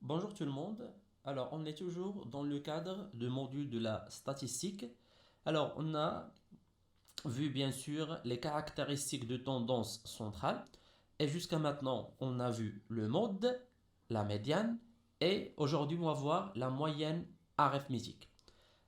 Bonjour tout le monde. Alors, on est toujours dans le cadre du module de la statistique. Alors, on a vu bien sûr les caractéristiques de tendance centrale. Et jusqu'à maintenant, on a vu le mode, la médiane. Et aujourd'hui, on va voir la moyenne arithmétique.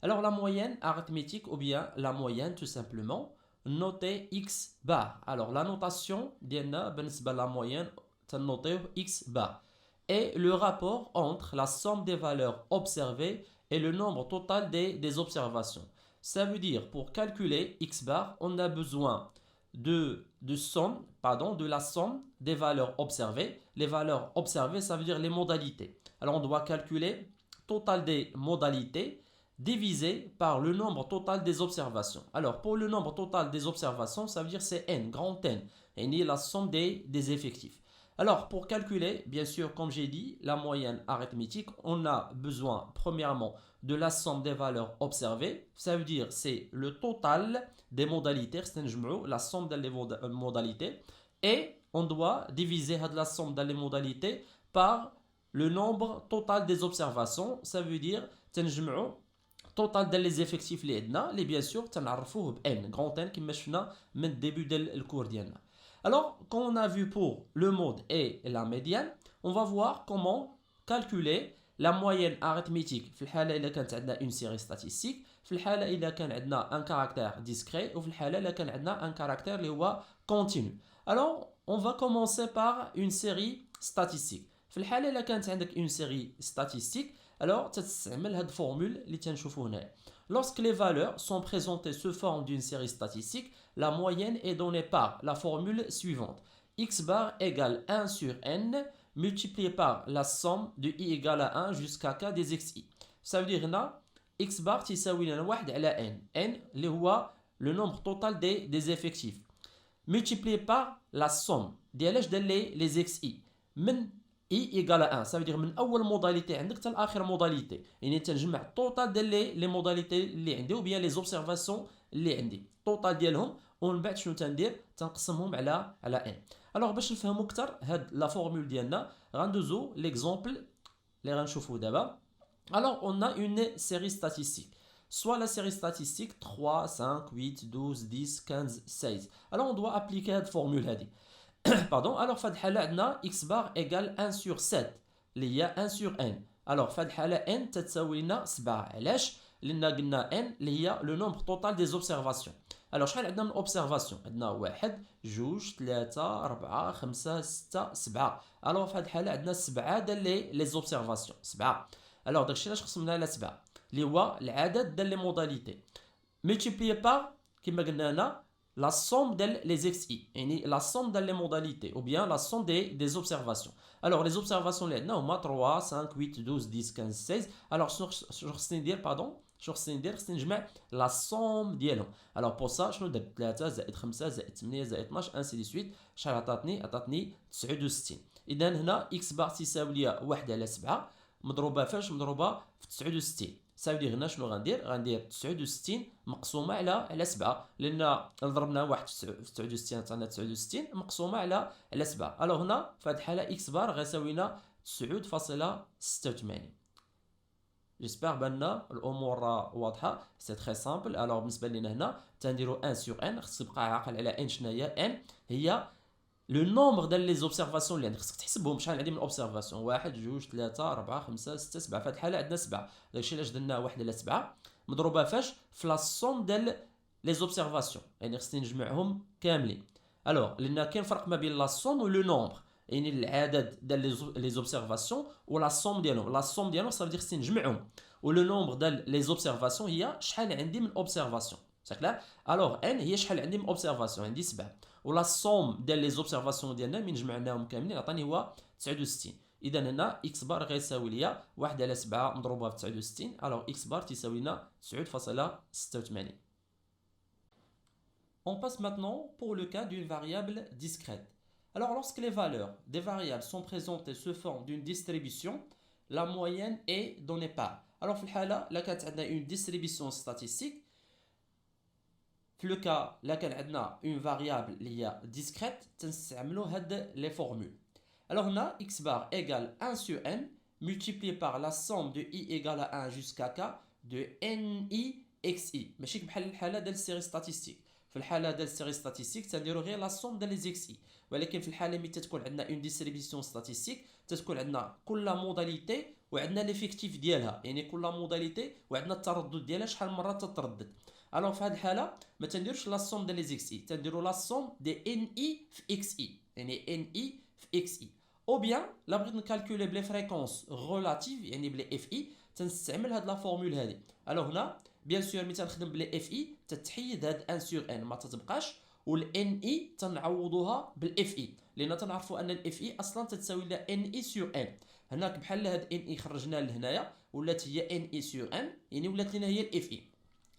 Alors, la moyenne arithmétique ou bien la moyenne tout simplement, notée x bar. Alors, la notation ديالنا بالنسبة la moyenne, تنوطيو x bar. Et le rapport entre la somme des valeurs observées et le nombre total des observations. Ça veut dire, pour calculer x bar, on a besoin de la somme des valeurs observées. Les valeurs observées, ça veut dire les modalités. Alors, on doit calculer total des modalités divisé par le nombre total des observations. Alors, pour le nombre total des observations, ça veut dire c'est n, grand N, et la somme des effectifs. Alors, pour calculer, bien sûr, comme j'ai dit, la moyenne arithmétique, on a besoin, premièrement, de la somme des valeurs observées. Ça veut dire c'est le total des modalités, c'est la somme des modalités, et on doit diviser la somme des modalités par le nombre total des observations. Ça veut dire total des effectifs اللي عندنا اللي bien sûr تنعرفوه ب n grand n كما شفنا من الديبي ديال الكور ديالنا. Alors, quand on a vu pour le mode et la médiane, on va voir comment calculer la moyenne arithmétique في الحالة إذا كانت عندنا une série statistique، في الحالة إذا كان عندنا un caractère discret، وفي الحالة إذا كان عندنا un caractère اللي هو continu. Alors, on va commencer par une série statistique. في الحالة إذا كانت عندك une série statistique، alors تستعمل هاد formule اللي تنشوفو هنا. Lorsque les valeurs sont présentées sous forme d'une série statistique, la moyenne est donnée par la formule suivante. X bar égale 1 sur n multiplié par la somme de i égale à 1 jusqu'à k des xi. Ça veut dire هنا x bar تساوي لنا 1 على n. n اللي هو le nombre total des effectifs. Multiplié par la somme ديال les xi. من i égale à 1. Ça veut dire من اول موداليتي عندك حتى لاخر موداليتي، يعني تنجمع التوتال ديال لي موداليتي اللي عندي وبيان لي زوبسيرفاسيون اللي عندي، التوتال ديالهم، ومن بعد شنو تندير تنقسمهم على ان. الوغ باش نفهموا اكثر هاد لا فورمول ديالنا غندوزو ليكزومبل اللي غنشوفوه دابا. Alors on a une série statistique. Soit la série statistique 3, 5, 8, 12, 10, 15, 16. Alors on doit appliquer cette formule هذه. Pardon. Alors فهاد الحالة عندنا x bar égale 1 sur 7 اللي هي 1 sur n. Alors فهاد الحالة n تتساوي لنا 7. علاش؟ لأن قلنا n اللي هي le nombre total des observations. Alors شحال عندنا من observation؟ عندنا 1 2 3 4 5 6 7. Alors فهاد الحالة عندنا 7 ديال les observations 7. Alors داكشي علاش قسمنا على 7 اللي هو العدد ديال les modalités multiplié par كما قلنا هنا la somme des xi, la somme des modalités, ou bien la somme des observations. Alors, les observations, les 3, 5, 8, 12, 10, 15, 16. Alors, sur la somme ديالهم. Alors, pour ça, شنو درت 3 زائد 5 زائد 8 زائد 12 ainsi de suite. شحال عطاتني 69. إذا هنا x بار تساوي ليا 1 على 7 مضروبة فاش؟ مضروبة في 69. Ça veut dire هنا شنو غندير 69 مقسومه على 7 لان ضربنا 1 في 69 عطانا 69 مقسومه على 7. الوغ هنا في هذه الحاله اكس بار غيساوي لنا 9.86. جيسبر بان الامور واضحه، سي تري سامبل. الوغ بالنسبه لنا هنا تنديرو 1 سور ان، خصك تبقى عاقل على ان. شنو هي ان؟ هي لو نومبر ديال لي زوبسيرفاسيون اللي عندك، خصك تحسبهم شحال عندي من اوبسيرفاسيون. 1 2 3 4 5 6 7. في هذه الحاله عندنا 7. داكشي علاش درنا 1 على 7 مضروبه فاش؟ في لا سوم ديال لي زوبسيرفاسيون، يعني خصني نجمعهم كاملين. الوغ لان كاين فرق ما بين لا سوم و لو نومبر، يعني العدد ديال لي زوبسيرفاسيون ولا سوم ديالهم. لا سوم ديالهم صافي خصني نجمعهم، و لو نومبر ديال لي زوبسيرفاسيون هي شحال عندي من اوبسيرفاسيون. سا كلار؟ الوغ ان هي شحال عندي من اوبسيرفاسيون، عندي 7. ولا الصوم ديال لي زوبسيرفاسيون ديالنا من جمعناهم كاملين عطاني هو 69. اذا هنا اكس بار غيساوي ليا 1 على 7 مضروبه في 69. الوغ اكس بار تساوي لنا 9.86. On passe maintenant pour le cas d'une variable discrète. Alors lorsque les valeurs des variables sont présentées sous forme d'une distribution, la moyenne est donnée par. Alors في الحاله لا كانت عندنا une distribution statistique، في لو كا لا كان عندنا اون فاريابل اللي هي ديسكريت تنستعملوا هاد لي فورمول. الوغ هنا x بار ايغال 1 sur n multiplié par la somme de i égale à 1 jusqu'à k de ni xi. ماشي بحال الحاله ديال السيري ستاتيستيك. في الحاله ديال السيري ستاتيستيك تنديرو غير لا سوم ديال لي زيكس اي، ولكن في الحاله ملي تتكون عندنا اون ديستريبيسيون ستاتيستيك تتكون عندنا كل موداليتي وعندنا ليفيكتيف ديالها، يعني كل موداليتي وعندنا التردد ديالها شحال من مره تتردد. الوغ في هذه الحاله ما تنديروش لا سوم ديال لي زيكس اي، تنديرو لا سوم دي ان اي في اكس اي، يعني ان اي في اكس اي. او بيان لا بغيت نكالكولي بلي فريكونس ريلاتيف يعني بلي اف اي تنستعمل هاد لا فورمول هادي. الوغ هنا بيان سور ملي تنخدم بلي اف اي تتحيد هاد 1 سور ان ما تتبقاش، والان اي تنعوضوها بالاف اي لان تنعرفوا ان الاف اي اصلا تتساوي لها ان اي سور ان. هناك بحال هاد ان اي خرجناها لهنايا ولات هي ان اي سور ان، يعني ولات لنا هي الاف اي.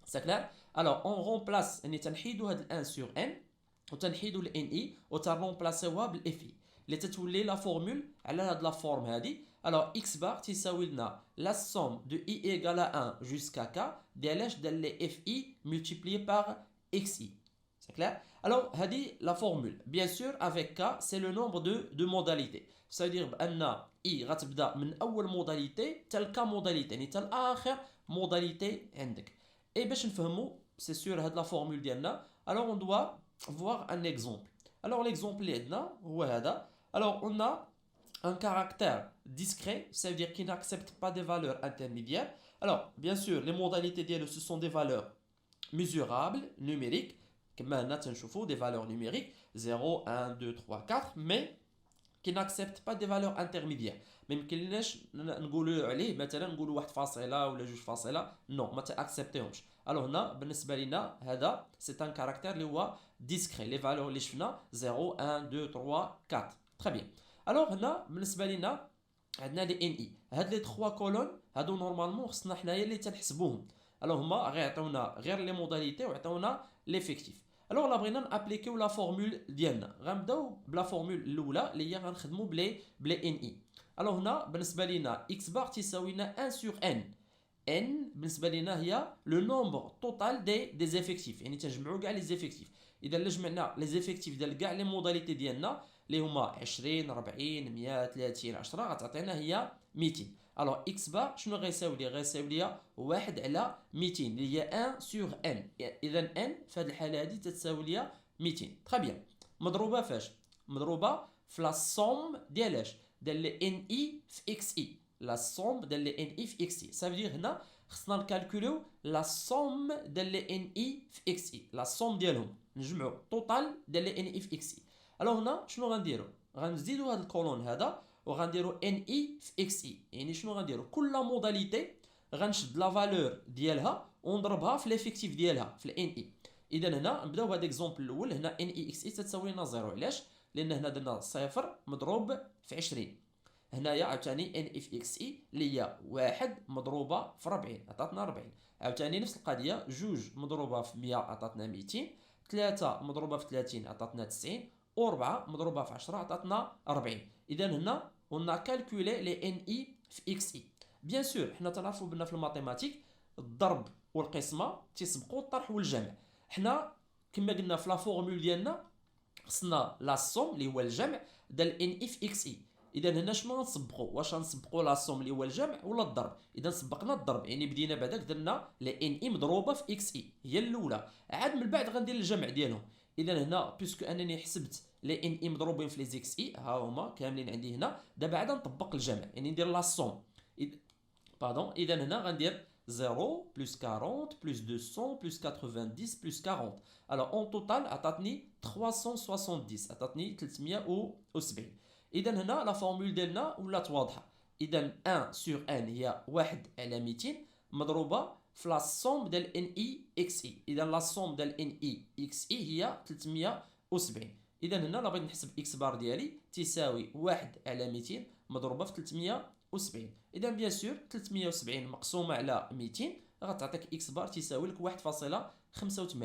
سا كلار؟ الوغ اون رومبلاس يعني تنحيدو هاد 1 سور ان وتنحيدو الان اي وتنرومبلاسيوها بالاف اي اللي تتولي لا فورمول على هاد لا فورم هادي. الوغ اكس بار تيساوي لنا لا سوم دو اي ايغال 1 جوسكا كا ديال ديال لي اف اي ملتيبليي بار اكس اي. C'est clair? Alors, هذه la formule. Bien sûr, avec K, c'est le nombre de modalités. C'est-à-dire بأن I غتبدا من أول modalité تل K modalité، يعني تل آخر modalité عندك. Et باش نفهمو c'est sûr هاد la formule ديالنا. Alors, on doit voir un exemple. Alors, l'exemple اللي عندنا هو هذا. Alors, on a un caractère discret, ça veut dire qu'il n'accepte pas des valeurs intermédiaires. Alors, bien sûr, les modalités ديالو ce sont des valeurs mesurables, numériques. كما هنا تنشوفوا des valeurs numériques 0 1 2 3 4 mais qui n'acceptent pas des valeurs intermédiaires. ما يمكنلناش نقولوا عليه مثلا نقولوا 1 فاصله ولا 2 فاصله، نو ما تاكسبتيهمش. الو هنا بالنسبه لنا هذا سي ان كاركتير اللي هو ديسكري، لي فالور اللي شفنا 0 1 2 3 4. تري بيان. الو هنا بالنسبه لنا عندنا لي ان اي، هاد لي 3 كولون هادو نورمالمون خصنا حنايا اللي تنحسبوهم. الو هما غيعطيونا غير لي موداليتي ويعطيونا ليفيكتيف. الوغ لا بغينا نابليكيو لا فورمول ديالنا غنبداو بلا فورمول الاولى اللي هي غنخدمو بلي ان اي. الوغ هنا بالنسبه لينا اكس بار تيساوي لنا 1 سور ان. ان بالنسبه لينا هي لو نومبر توتال دي زيفيكتيف، يعني تنجمعوا كاع لي زيفيكتيف. اذا الا جمعنا لي زيفيكتيف ديال كاع لي موداليتي ديالنا اللي هما 20 40 100 30 10 غتعطينا هي 200. الوغ اكس بار شنو غيساوي لي؟ غيساوي لي 1 على 200 اللي هي 1 سور ان. اذا ان في هذه الحاله هذه تتساوي لي 200. تري بيان. مضروبه فاش؟ مضروبه في لا سوم ديال اش؟ ديال لي ان اي في اكس اي. لا سوم ديال لي ان اي في اكس اي سا فيدير هنا خصنا نكالكوليو لا سوم ديال لي ان اي في اكس اي، لا سوم ديالهم نجمعوا توتال ديال لي ان اي في اكس اي. الوغ هنا شنو غنديرو؟ غنزيدو هذا الكولون هذا وغنديرو ان اي في اكس اي. يعني شنو غنديرو؟ كل موداليتي غنشد لا فالور ديالها ونضربها في ليفيكتيف ديالها في الان اي. اذا هنا نبداو بهذا اكزومبل الاول. هنا ان اي اكس اي تتساوي لنا 0. علاش؟ لان هنا درنا 0 مضروب في 20. هنايا عاوتاني ان اي في اكس اي اللي هي 1 مضروبه في 40 عطاتنا 40. عاوتاني نفس القضيه 2 مضروبه في 100 عطاتنا 200. 3 مضروبه في 30 عطاتنا 90. و4 مضروبه في 10 عطاتنا 40. اذا هنا on a calculé les NI في XI. بيان سور حنا تنعرفوا بان في الماتيماتيك الضرب والقسمه تيسبقوا الطرح والجمع. حنا كما قلنا في لا فورمول ديالنا خصنا لا سوم اللي هو الجمع ديال ان اي في اكس اي. اذا هنا شنو غنسبقوا؟ واش غنسبقوا لا سوم اللي هو الجمع ولا الضرب؟ اذا سبقنا الضرب، يعني بدينا بعداك درنا لي ان اي مضروبه في اكس اي هي الاولى، عاد من بعد غندير الجمع ديالهم. اذا هنا بيسكو انني حسبت لي ان اي مضروبين في لي زيكس اي ها هما كاملين عندي هنا، دابا عاد نطبق الجمع يعني ندير لا سوم. باردون. اذا هنا غندير 0 بلس 40 بلس 200 بلس 90 بلس 40. الوغ اون توتال عطاتني 370 عطاتني 370. اذا هنا لا فورمول ديالنا ولات واضحه. اذا 1 سور ان هي 1 على 200 مضروبه في لا سوم ديال ان اي اكس اي. اذا لا سوم ديال ان اي اكس اي هي 370. اذا هنا لا بغيت نحسب اكس بار ديالي تساوي 1 على 200 مضروبه في 370. اذا بيان سور 370 مقسومه على 200 غتعطيك اكس بار تساوي لك 1.85.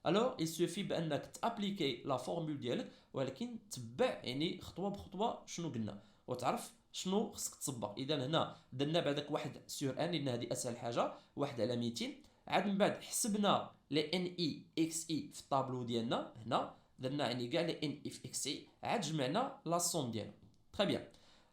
الوغ يسوفي بانك تابليكي لا فورمول ديالك ولكن تبع يعني خطوه بخطوه شنو قلنا وتعرف شنو خصك تصبر. اذا هنا درنا بعدك 1 سور ان لان هذه اسهل حاجه 1 على 200. عاد من بعد حسبنا لي ان اي اكس اي في الطابلو ديالنا هنا درنا يعني كاع لي ان اي في اكس اي عاد جمعنا لا سوم ديالهم. تري بيان.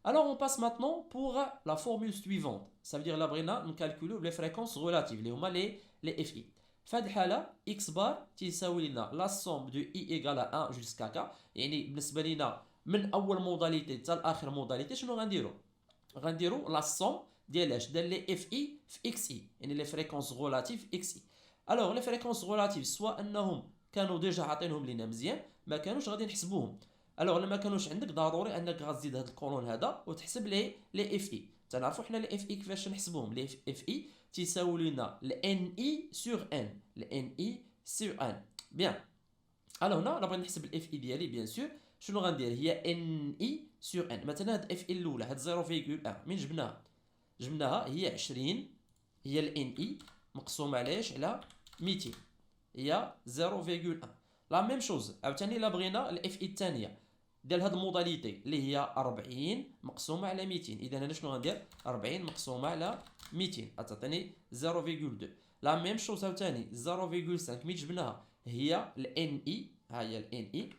Alors on passe maintenant pour la formule suivante. Ça veut dire là بغينا نكالكولو les fréquences relatives اللي هما les FI. في هذه الحالة x بار تساوي لنا la somme de i égale à 1 jusqu'à k. يعني بالنسبة لنا من أول موداليتي حتى لآخر موداليتي شنو غنديرو؟ غنديرو لا somme ديال اش؟ ديال لي FI في XI. يعني les fréquences relatives XI. Alors les fréquences relatives سواء أنهم كانوا ديجا عاطينهم لينا مزيان ما كانوش غادي نحسبوهم. الوغ لما كانوش عندك ضروري انك غتزيد هذا الكولون هذا وتحسب لي اف اي. تنعرفوا حنا لي اف اي كيفاش نحسبوهم. لي اف اي تيساوي لنا ان اي سور ان. ان اي سور ان. بيان. الوغ هنا الا بغيت نحسب الاف اي ديالي بيان سور شنو غندير؟ هي ان اي سور ان. مثلا هاد اف اي الاولى هاد 0.1 من جبناها هي 20. هي الان اي مقسومه على 200 هي 0.1. لا ميم شوز عاوتاني الا بغينا الاف اي الثانيه ديال هاد الموداليتي اللي هي 40 مقسومه على 200. اذا انا شنو غندير؟ 40 مقسومه على 200 غتعطيني 0.2. لا ميم شوز عاوتاني 0.5 ملي جبناها هي الان اي. ها هي الان اي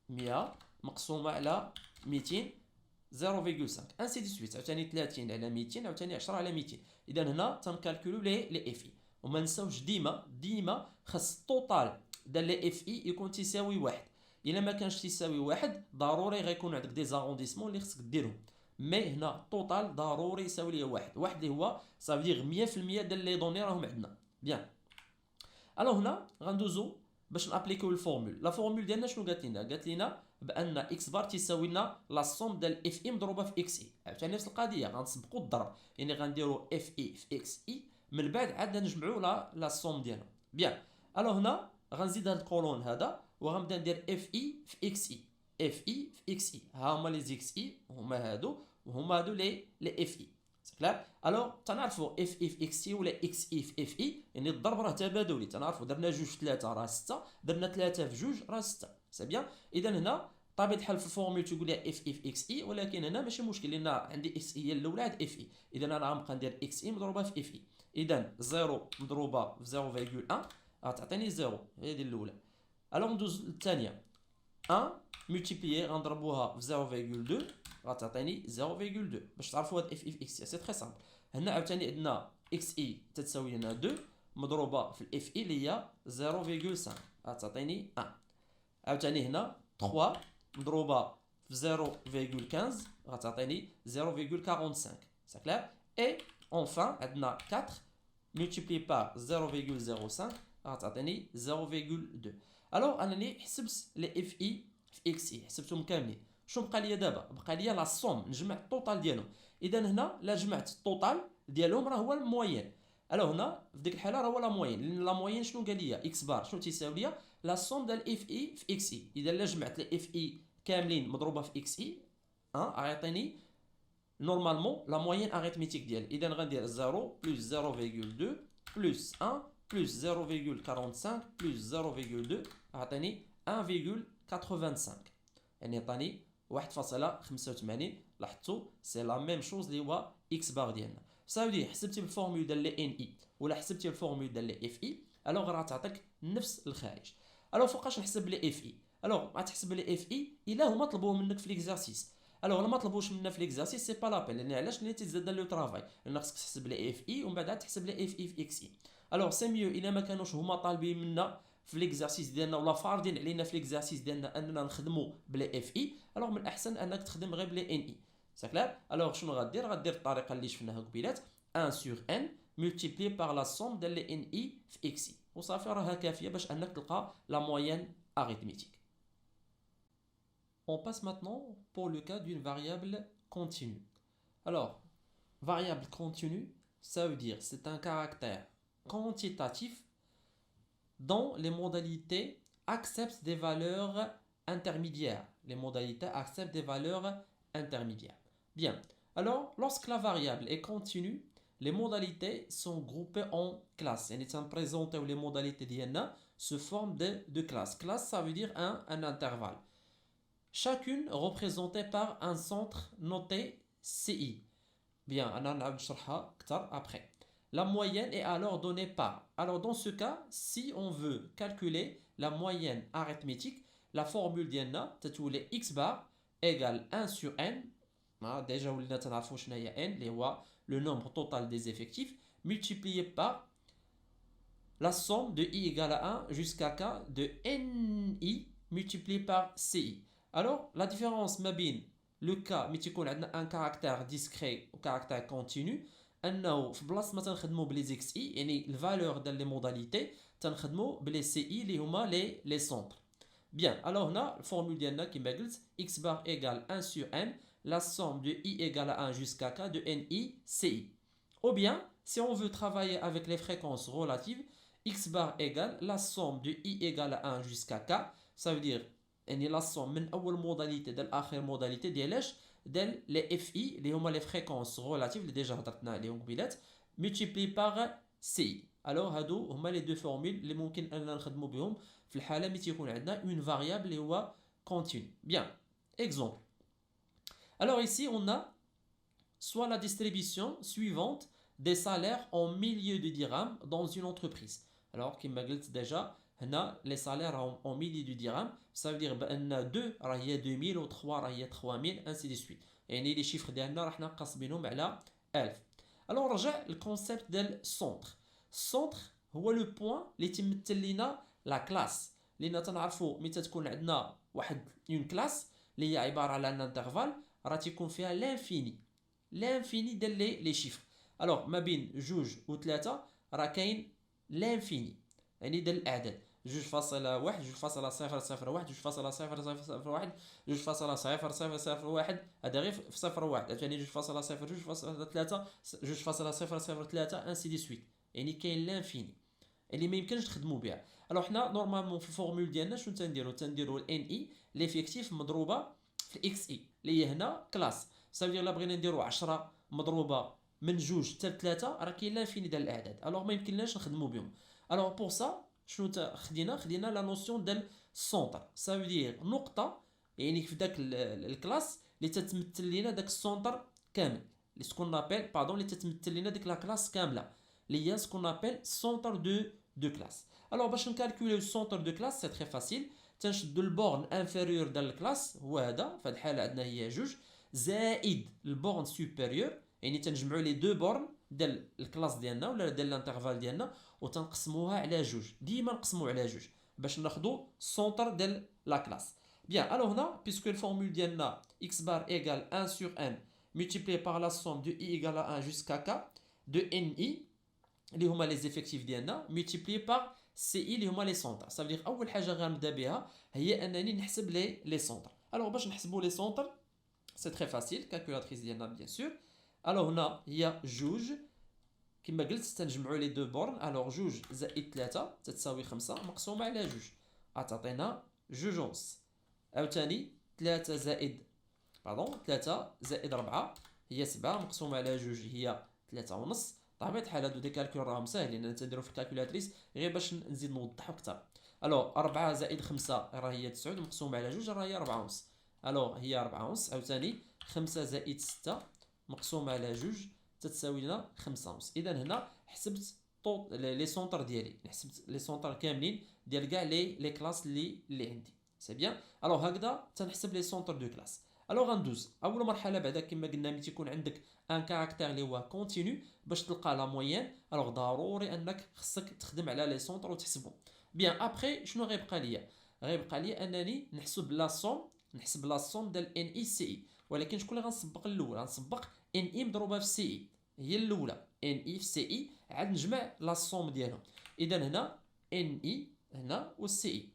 100 مقسومه على 200 0.5 انسي دي سويت. عاوتاني 30 على 200 عاوتاني 10 على 200. اذا هنا تنكالكولو لي اف اي. وما نساوش ديما خاص الطوطال ديال لي اف اي يكون تيساوي واحد. الا ما كانش تيساوي واحد ضروري غيكون عندك دي زارونديسمون اللي خصك ديرهم. مي هنا الطوطال ضروري يساوي ليه واحد اللي هو صافي 100% ديال لي دوني راهم عندنا. بيان. الو هنا غندوزو باش نابليكيو الفورمول. لا فورمول ديالنا شنو قالت لنا؟ قالت لنا بان اكس بار تيساوي لنا لا سوم ديال اف اي مضروبه في اكس اي. عاوتاني نفس القضيه غنسبقوا الضرب. يعني غنديروا اف اي في اكس اي من بعد عاد نجمعوا لا سوم ديالهم. بيان. الو هنا غنزيد هاد الكولون هذا وغنبدا ندير اف اي في اكس اي. اف اي في اكس اي ها هما لي زيكس اي هما هادو وهما هادو لي اف اي. كلار. الو تنعرفوا اف اي في اكس اي ولا اكس اي في اف اي يعني الضرب راه تبادلي. تنعرفوا درنا 2 في 3 راه 6 درنا 3 في 2 راه 6. سي بيان. اذا هنا طبيعه الحال في الفورمول تقول لي اف اي في اكس اي ولكن هنا ماشي مشكل لان عندي اكس اي هي الاولى عند اف اي. اذا انا غنبقى ندير اكس اي مضروبه في اف اي. اذا 0 مضروبه في 0.1 غتعطيني 0. هذه الاولى. الو ندوز للثانيه 1 ملتيبليي غنضربوها في 0.2 غتعطيني 0.2 باش تعرفوا هاد اف اي في اكس اي. سي تري سامبل. هنا عاوتاني عندنا اكس اي تتساوي لنا 2 مضروبه في الاف اي اللي هي 0.5 غتعطيني 1. عاوتاني هنا 3 مضروبه في 0.15 غتعطيني 0.45. سي كلير. اي اونفان عندنا 4 multiplié par 0.05 غتعطيني 0.2. الوغ انني حسبت لي اف اي في اكس اي حسبتهم كاملين. شنو بقى ليا دابا؟ بقى ليا لا سوم نجمع الطوطال ديالهم. اذا هنا لا جمعت الطوطال ديالهم راه هو الموين. الوغ هنا في ديك الحاله راه هو لا موين لان لا موين شنو قال ليا؟ اكس بار شنو تيساوي ليا؟ لا سوم ديال اف اي في اكس اي. اذا لا جمعت لي اف اي كاملين مضروبه في اكس اي غيعطيني نورمالمون لا موين اريثميتيك ديالي. اذا غندير 0 بلس 0.2 بلس 1 بلس 0.45 بلس 0.2 عطيني 1.85 يعني عطاني 1.85. لاحظتوا سي لا ميم شوز اللي هو اكس بار ديالنا. ساودي حسبتي بالفورمول ديال لي ان اي ولا حسبتي الفورمول ديال لي اف اي الوغ راه تعطيك نفس الخارج. الوغ فوقاش نحسب لي اف اي؟ الوغ غتحسب لي اف اي الا هما طلبوه منك في ليكزارسيس. الوغ الا ما طلبوش منا في ليكزارسيس سي با لابين لان علاش لان تزاد لو طرافاي لان خصك تحسب لي اف اي ومن بعد تحسب لي اف اي في اكس اي. الوغ سي ميو الا ما كانوش هما طالبين منا في ليكزارسيس ديالنا ولا فارضين علينا في ليكزارسيس ديالنا اننا نخدموا بلا اف اي الوغ من الاحسن انك تخدم غير بلا ان اي. سي كلير. الوغ شنو غدير؟ غدير الطريقه اللي شفناها قبيلات 1 sur n multiplié par la somme de l'NI في XI وصافي راها كافيه باش انك تلقى la moyenne arithmétique. On passe maintenant pour le cas d'une variable continue. Alors, variable continue, ça veut dire c'est un caractère quantitatif dont les modalités acceptent des valeurs intermédiaires. Les modalités acceptent des valeurs intermédiaires. Bien. Alors, lorsque la variable est continue, les modalités sont groupées en classes. Et nous présentons les modalités d'INA sous forme de classes. Classe, ça veut dire un intervalle. Chacune représentée par un centre noté CI. Bien, on en a après. La moyenne est alors donnée par. Alors, dans ce cas, si on veut calculer la moyenne arithmétique, la formule d'INA, c'est x bar égale 1 sur n déjà ولينا تنعرفوا شنو هي n اللي هو le nombre total des effectifs multiplié par la somme de i égale à 1 jusqu'à k de ni multiplié par ci. Alors la différence ما بين le cas ملي تيكون عندنا un caractère discret ou caractère continu انه في بلاصه ما تنخدموا بلي زيكس اي يعني الفالور ديال لي موداليتي تنخدموا بلي سي اي اللي هما لي سونتر. Bien, alors là, la formule d'Yanna qui m'égale x bar égale 1 sur n, la somme de i égale à 1 jusqu'à k de ni, ci. Ou bien, si on veut travailler avec les fréquences relatives, x bar égale la somme de i égale à 1 jusqu'à k, ça veut dire la somme من أول modalité de l'آخر modalité ديالاش ديال les fi اللي هما les fréquences relatives اللي déjà هضرتنا عليهم قبيلات multiplié par ci. Alors هادو هما les deux formules اللي ممكن أننا نخدموا بهم في الحالة ملي تيكون عندنا une variable اللي هو continue. Bien, exemple. Alors ici on a soit la distribution suivante des salaires en milliers de dirhams dans une entreprise. Alors كما قلت déjà هنا les salaires en milliers de dirhams ça veut dire بأن 2 راه هي 2000 و 3 راه هي 3000 ainsi de suite. يعني les chiffres ديالنا راح نقص بينهم على 1000. Alors رجع الكونسيبت ديال centre. centre هو لو بوين اللي تيمثل لينا لا كلاس لان تنعرفوا ملي تكون عندنا واحد اون كلاس اللي هي عباره على ان انترفال راه تيكون فيها لانفيني ديال لي شيفر. الوغ ما بين جوج و 3 راه كاين لانفيني يعني ديال الاعداد 2.1 2.001 2.0001 2.0001 هذا غير في 0 1 يعني 2.02.3 انسي دي سويت يعني كاين لانفيني اللي ما يمكنش تخدموا بها. الوغ حنا نورمالمون في الفورمول ديالنا شنو تنديرو ان اي ليفيكتيف مضروبه في الاكس اي اللي هي هنا كلاس صافي لا بغينا نديرو 10 مضروبه من 2 حتى 3 راه كاين لانفيني ديال الاعداد الوغ ما يمكنناش نخدموا بهم. الوغ بور سا شنو خدينا لا نوسيون ديال سونتر سافو دير نقطه يعني في داك الكلاس اللي تتمثل لينا داك السونتر كامل اللي سكون نابيل اللي تتمثل لينا ديك لا كلاس كامله اللي هي سكون نابيل سونتر دو كلاس. الوغ باش نكالكوليو السونتر دو كلاس سي تري فاسيل تنشدو البورن انفيريور ديال الكلاس هو هذا في هذه الحاله عندنا هي 2 زائد البورن سوبيريور يعني تنجمعوا لي دو بورن ديال الكلاس ديالنا ولا ديال الانترفال ديالنا وتنقسموها على 2 ديما نقسموا على 2 باش ناخذوا السونتر ديال لا كلاس. بيان الوغ هنا بيسكو الفورمول ديالنا x bar égale 1 sur n multiplié par la somme de i égale à 1 jusqu'à k de ni اللي هما لي زيفيكتيف ديالنا multiplié par ci اللي هما لي سونتر. ça veut dire اول حاجه غنبدا بها هي انني نحسب لي سونتر. الوغ باش نحسبوا لي سونتر سي تري فاسيل كالكولاتريس ديالنا بيان سور. الوغ هنا هي 2 كما قلت تنجمعوا لي دو بورن الوغ 2 زائد 3 تتساوي 5 مقسومه على 2 غتعطينا 2 ونص. عاوتاني 3 زائد 4 هي 7 مقسومه على 2 هي 3 ونص. طبيعة الحال هادو دي كالكول راهم ساهلين تنديرو في الكالكولاتريس غير باش نزيد نوضحو اكثر. الوغ 4 زائد 5 راه هي 9 مقسومه على 2 راه هي 4 ونص. الوغ هي 4 ونص. عاوتاني 5 زائد 6 مقسومه على 2 تتساوي لنا 5 ونص. اذا هنا حسبت لي سونتر ديالي حسبت لي سونتر كاملين ديال كاع لي كلاس اللي عندي سي بيان. الوغ هكذا تنحسب لي سونتر دو كلاس. الوغ غندوز اول مرحله بعدا كما قلنا ملي تيكون عندك ان كاركتير اللي هو كونتينيو باش تلقى لا موين الوغ ضروري انك خصك تخدم على لي سونتر وتحسبهم. بيان ابري شنو غيبقى ليا انني نحسب لا سوم ديال ان اي سي اي ولكن شكون اللي غنسبق الاول غنسبق ان اي مضروبه في سي اي هي الاولى ان اي في سي اي عاد نجمع لا سوم ديالهم. اذا هنا ان اي هنا والسي اي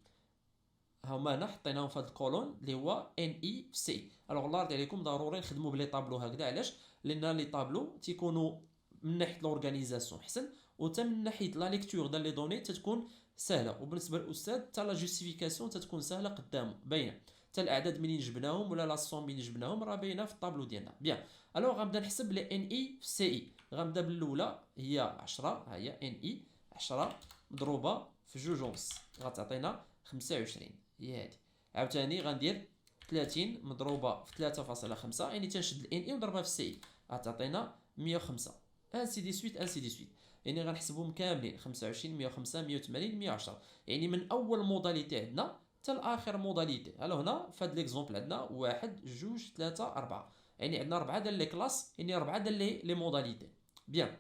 هما هنا حطيناهم في هذا الكولون اللي هو ان اي في سي. الوغ الله يرضي عليكم ضروري نخدموا بلي طابلو هكذا علاش لان لي طابلو تيكونوا من ناحيه لورغانيزاسيون حسن وتا من ناحيه لا ليكتور ديال لي دوني تتكون سهله وبالنسبه للاستاذ حتى لا جوستيفيكاسيون تتكون سهله قدامه باينه حتى الاعداد منين جبناهم ولا لا سوم منين جبناهم راه باينه في الطابلو ديالنا. بيان الوغ غنبدا نحسب لي ان اي في سي اي. غنبدا بالاولى هي 10 ها هي ان اي 10 مضروبه في 2 ونص غتعطينا 25 هي هادي. عاوتاني غندير 30 مضروبه في 3.5 يعني تنشد الان اي ونضربها في سي غتعطينا 105 انسي دي سويت يعني غنحسبهم كاملين 25 105 180 110 يعني من اول موداليتي عندنا حتى لاخر موداليتي. الو هنا في هذا ليكزومبل عندنا 1 2 3 4 يعني عندنا 4 ديال لي كلاس، يعني 4 ديال لي موداليتي. بيان.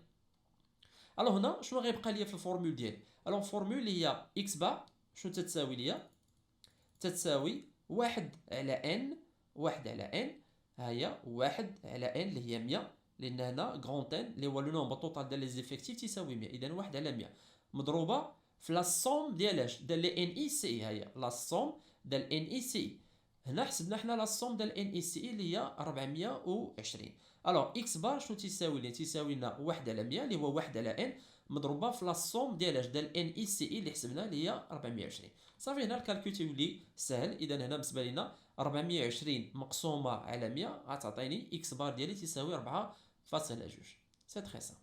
الوغ هنا شنو غيبقى ليا في الفورمول ديالي؟ الوغ الفورمول اللي هي اكس بار شنو تتساوي ليا؟ تتساوي 1 على ان، 1 على ان، ها هي 1 على ان اللي هي 100، لان هنا غران ان اللي هو لو نومبر توتال ديال لي زيفيكتيف تيساوي 100، اذا 1 على 100 مضروبه في لا سوم ديال اش؟ ديال لي ان اي سي اي، ها هي لا سوم ديال ان اي سي. هنا حسبنا حنا لا سوم ديال ان اي سي اي اللي هي 420. الوغ اكس بار شنو تيساوي لي؟ تيساوي لنا 1 على 100 اللي هو 1 على ان مضروبه في لا سوم ديال اش؟ ديال ان اي سي اي اللي حسبنا اللي هي 420. صافي هنا الكالكول تيولي سهل. اذا هنا بالنسبه لينا 420 مقسومه على 100 غتعطيني اكس بار ديالي تيساوي 4.2. سي تري سامبل.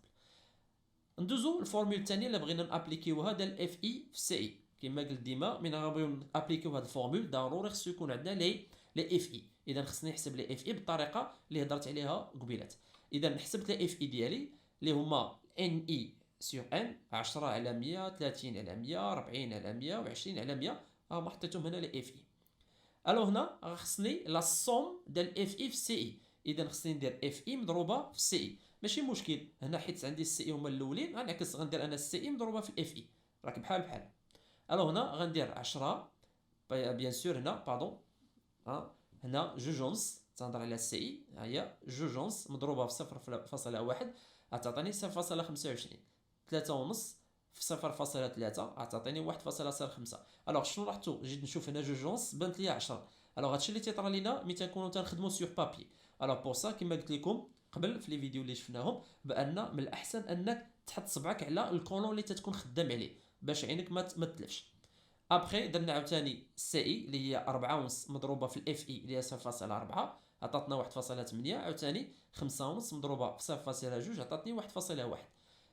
ندوزو الفورمول الثانيه اللي بغينا نابليكيوها ديال اف اي في سي اي. كما قلت ديما من غنبغيو نابليكيو هاد الفورمول ضروري خصو يكون عندنا لي اف اي. اذا خصني نحسب لي اف اي بالطريقه اللي هضرت عليها قبيلات. اذا حسبت لي اف اي ديالي اللي هما ان اي سور ان 10 على 100، 30 على 100، 40 على 100 و20 على 100. هما حطيتهم هنا لي اف اي. الو هنا خصني لا سوم ديال اف اي في سي اي. اذا خصني ندير اف اي مضروبه في سي اي. ماشي مشكل هنا حيت عندي السي اي هما الاولين، غنعكس غندير انا السي اي مضروبه في الاف اي، راك بحال بحال. الو هنا غندير 10 بيان سور هنا باردون، هنا جوجونس تنهضر على السي اي، ها هي جوجونس مضروبه في 0.1 غتعطيني 0.25. 3 ونص في 0.3 غتعطيني 1.05. الوغ شنو لاحظتوا؟ جيت نشوف هنا جوجونس بانت لي 10. الوغ هادشي اللي تيطرى لينا ملي تنكونوا تنخدموا سور بابي. الوغ بور سا كما قلت لكم قبل في لي فيديو اللي شفناهم بان من الاحسن انك تحط صبعك على الكولون اللي تتكون خدام عليه باش عينك ما تلفش. ابخي درنا عاوتاني سي اي اللي هي 4.5 مضروبه في الاف اي اللي هي 0.4 عطاتنا 1.8. عاوتاني 5.5 مضروبه في 0.2 عطاتني 1.1.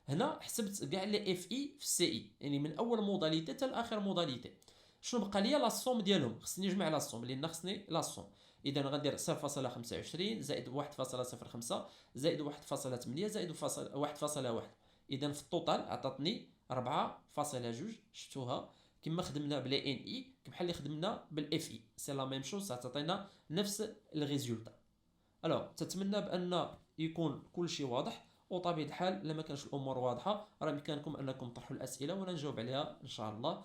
هنا حسبت كاع لي اف اي في السي اي، يعني من اول موداليتي حتى لاخر موداليتي. شنو بقى ليا؟ لا سوم ديالهم. خصني نجمع لا سوم لان خصني لا سوم. اذا غندير 0.25 زائد 1.05 زائد 1.8 زائد 1.1. اذا في التوتال عطاتني 4.2. شفتوها كما خدمنا بلا ان اي بحال اللي خدمنا بالاف اي، سي لا ميم شوز تعطينا نفس الريزولتا. الوغ تتمنى بان يكون كل شيء واضح، وطبيعه الحال لما كانش الامور واضحه راه بامكانكم انكم تطرحوا الاسئله وانا نجاوب عليها ان شاء الله.